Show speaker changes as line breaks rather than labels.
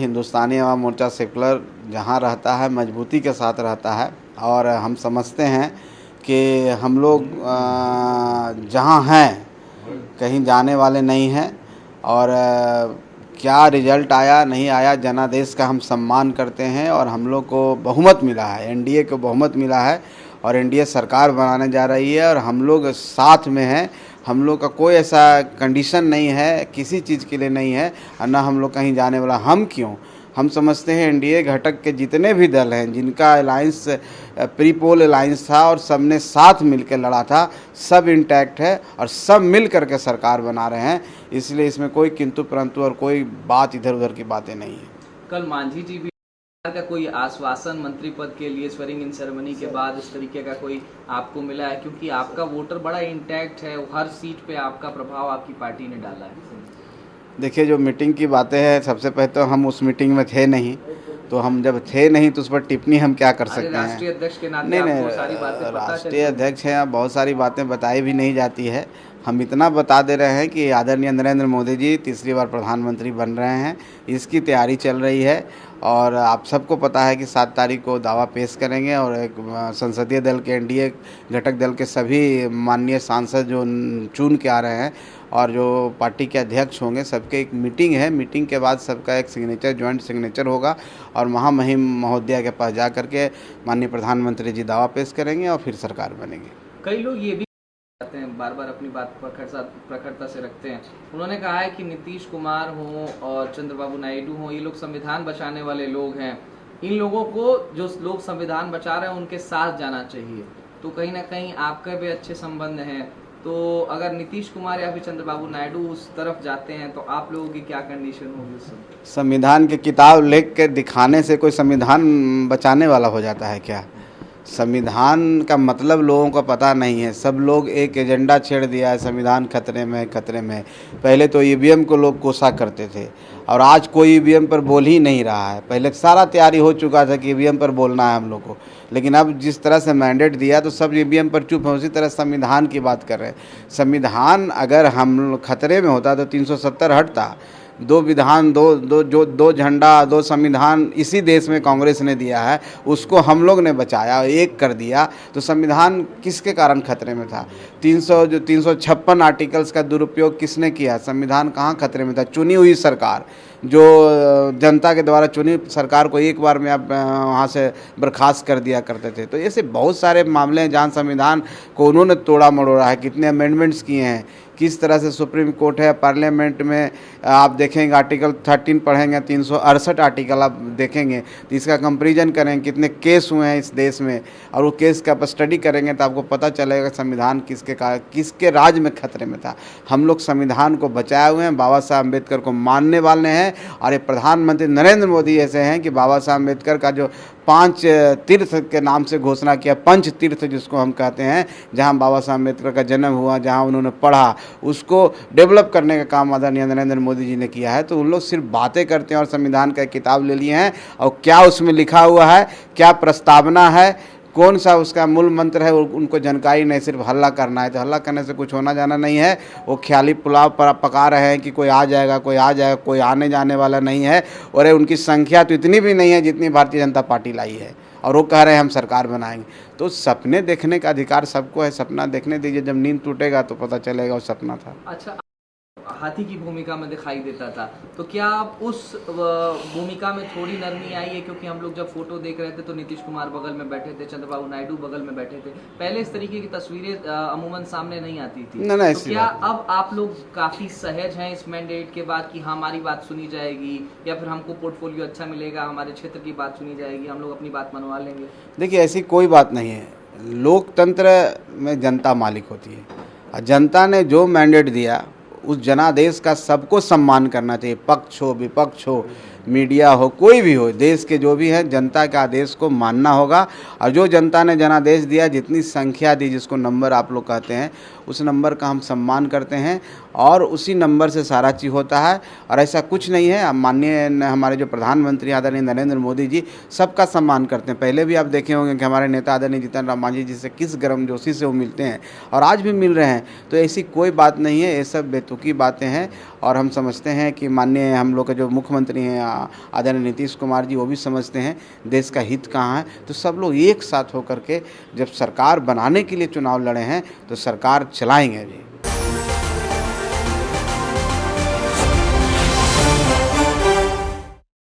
Hindustani Awam Morcha secular जहाँ रहता है मजबूती के साथ रहता है और हम समझते हैं कि हम लोग जहाँ हैं कहीं जाने वाले नहीं हैं और क्या रिजल्ट आया नहीं आया जनादेश का हम सम्मान करते हैं और हम लोग को बहुमत मिला है, एनडीए को बहुमत मिला है और एनडीए सरकार बनाने जा रही है और हम लोग साथ में हैं। हम लोग का कोई ऐसा कंडीशन नहीं है, किसी चीज़ के लिए नहीं है और ना हम लोग कहीं जाने वाला। हम क्यों, हम समझते हैं एनडीए घटक के जितने भी दल हैं जिनका अलायंस प्री पोल अलायंस था और सब ने साथ मिलकर लड़ा था, सब इंटैक्ट है और सब मिल करके सरकार बना रहे हैं। इसलिए इसमें कोई किंतु परंतु और कोई बात इधर उधर की बातें नहीं है।
कल मांझी जी भी का कोई आश्वासन मंत्री पद के लिए स्वेरिंग इन सेरेमनी के बाद इस तरीके का कोई आपको मिला है? क्योंकि आपका वोटर बड़ा इंटैक्ट है, हर सीट पे आपका प्रभाव आपकी पार्टी ने डाला है।
देखिए, जो मीटिंग की बातें हैं, सबसे पहले तो हम उस मीटिंग में थे नहीं, तो हम जब थे नहीं तो उस पर टिप्पणी हम क्या कर सकते हैं।
राष्ट्रीय अध्यक्ष के नाते
नहीं,
आपको सारी बातें पता
राष्ट्रीय अध्यक्ष हैं, बहुत सारी बातें बताई भी नहीं जाती है। हम इतना बता दे रहे हैं कि आदरणीय नरेंद्र मोदी जी तीसरी बार प्रधानमंत्री बन रहे हैं, इसकी तैयारी चल रही है और आप सबको पता है कि 7 तारीख को दावा पेश करेंगे और एक संसदीय दल के एनडीए घटक दल के सभी माननीय सांसद जो चुन के आ रहे हैं और जो पार्टी के अध्यक्ष होंगे, सबके एक मीटिंग है। मीटिंग के बाद सबका एक सिग्नेचर, जॉइंट सिग्नेचर होगा और महामहिम महोदया के पास जा करके माननीय प्रधानमंत्री जी दावा पेश करेंगे और फिर सरकार बनेगी।
कई लोग ये भी कहते हैं, बार बार अपनी बात प्रखरता से रखते हैं, उन्होंने कहा है कि नीतीश कुमार हो और चंद्रबाबू नायडू हो, ये लोग संविधान बचाने वाले लोग हैं, इन लोगों को जो लोग संविधान बचा रहे हैं उनके साथ जाना चाहिए। तो कहीं ना कहीं आपके भी अच्छे संबंध हैं, तो अगर नीतीश कुमार या फिर चंद्रबाबू नायडू उस तरफ जाते हैं तो आप लोगों की क्या कंडीशन होगी उस समय?
संविधान की किताब लिख के दिखाने से कोई संविधान बचाने वाला हो जाता है क्या? संविधान का मतलब लोगों को पता नहीं है। सब लोग एक एजेंडा छेड़ दिया है, संविधान खतरे में, खतरे में। पहले तो ईवीएम को लोग कोसा करते थे और आज कोई ईवीएम पर बोल ही नहीं रहा है। पहले सारा तैयारी हो चुका था कि ईवीएम पर बोलना है हम लोग को, लेकिन अब जिस तरह से मैंडेट दिया तो सब ईवीएम पर चुप हैं। उसी तरह संविधान की बात कर रहे हैं। संविधान अगर हम खतरे में होता तो 370 हटता। दो विधान, दो झंडा, दो संविधान इसी देश में कांग्रेस ने दिया है, उसको हम लोग ने बचाया, एक कर दिया। तो संविधान किसके कारण खतरे में था? 356 आर्टिकल्स का दुरुपयोग किसने किया? संविधान कहाँ खतरे में था? चुनी हुई सरकार, जो जनता के द्वारा चुनी सरकार को एक बार में आप वहाँ से बर्खास्त कर दिया करते थे। तो ऐसे बहुत सारे मामले हैं जहाँ संविधान को उन्होंने तोड़ा मरोड़ा है, कितने अमेंडमेंट्स किए हैं, किस तरह से सुप्रीम कोर्ट है, पार्लियामेंट में आप देखेंगे आर्टिकल 13 पढ़ेंगे, 368 आर्टिकल आप देखेंगे तो इसका कंपैरिजन करेंगे कितने केस हुए हैं इस देश में और वो केस का आप स्टडी करेंगे तो आपको पता चलेगा संविधान किसके राज में खतरे में था। हम लोग संविधान को बचाए हुए हैं, बाबा साहब अम्बेडकर को मानने वाले हैं और ये प्रधानमंत्री नरेंद्र मोदी ऐसे हैं कि बाबा साहब अम्बेडकर का जो 5 तीर्थ के नाम से घोषणा किया, पंच तीर्थ जिसको हम कहते हैं, जहां बाबा साहब अम्बेडकर का जन्म हुआ, जहां उन्होंने पढ़ा, उसको डेवलप करने का काम आदरणीय नरेंद्र मोदी जी ने किया है। तो उन लोग सिर्फ बातें करते हैं और संविधान का किताब ले लिए हैं और क्या उसमें लिखा हुआ है, क्या प्रस्तावना है, कौन सा उसका मूल मंत्र है, उनको जानकारी नहीं। सिर्फ हल्ला करना है, तो हल्ला करने से कुछ होना जाना नहीं है। वो ख्याली पुलाव पर पका रहे हैं कि कोई आ जाएगा, कोई आ जाएगा, कोई आने जाने वाला नहीं है। और उनकी संख्या तो इतनी भी नहीं है जितनी भारतीय जनता पार्टी लाई है और वो कह रहे हैं हम सरकार बनाएंगे। तो सपने देखने का अधिकार सबको है, सपना देखने दीजिए, जब नींद टूटेगा तो पता चलेगा वो सपना था।
अच्छा, हाथी की भूमिका में दिखाई देता था, तो क्या आप उस भूमिका में थोड़ी नरमी आई है? क्योंकि हम लोग जब फोटो देख रहे थे तो नीतीश कुमार बगल में बैठे थे, चंद्रबाबू नायडू बगल में बैठे थे, पहले इस तरीके की तस्वीरें अमूमन सामने नहीं आती थी।
नहीं,
तो क्या अब आप लोग काफी सहज हैं इस मैंडेट के बाद कि हमारी बात सुनी जाएगी या फिर हमको पोर्टफोलियो अच्छा मिलेगा, हमारे क्षेत्र की बात सुनी जाएगी, हम लोग अपनी बात मनवा लेंगे?
देखिए, ऐसी कोई बात नहीं है। लोकतंत्र में जनता मालिक होती है और जनता ने जो मैंडेट दिया उस जनादेश का सबको सम्मान करना चाहिए। पक्ष हो, विपक्ष हो, मीडिया हो, कोई भी हो, देश के जो भी है, जनता के आदेश को मानना होगा। और जो जनता ने जनादेश दिया, जितनी संख्या दी, जिसको नंबर आप लोग कहते हैं, उस नंबर का हम सम्मान करते हैं और उसी नंबर से सारा चीज़ होता है। और ऐसा कुछ नहीं है। माननीय हमारे जो प्रधानमंत्री आदरणीय नरेंद्र मोदी जी सबका सम्मान करते हैं। पहले भी आप देखे होंगे कि हमारे नेता आदरणीय जीतन राम मांझी जी से किस गर्मजोशी से वो मिलते हैं और आज भी मिल रहे हैं। तो ऐसी कोई बात नहीं है, ये सब बेतुकी बातें हैं। और हम समझते हैं कि माननीय हम लोग के जो मुख्यमंत्री हैं आदरणीय नीतीश कुमार जी, वो भी समझते हैं देश का हित कहाँ है। तो सब लोग एक साथ होकर के जब सरकार बनाने के लिए चुनाव लड़े हैं तो सरकार चलाएंगे जी।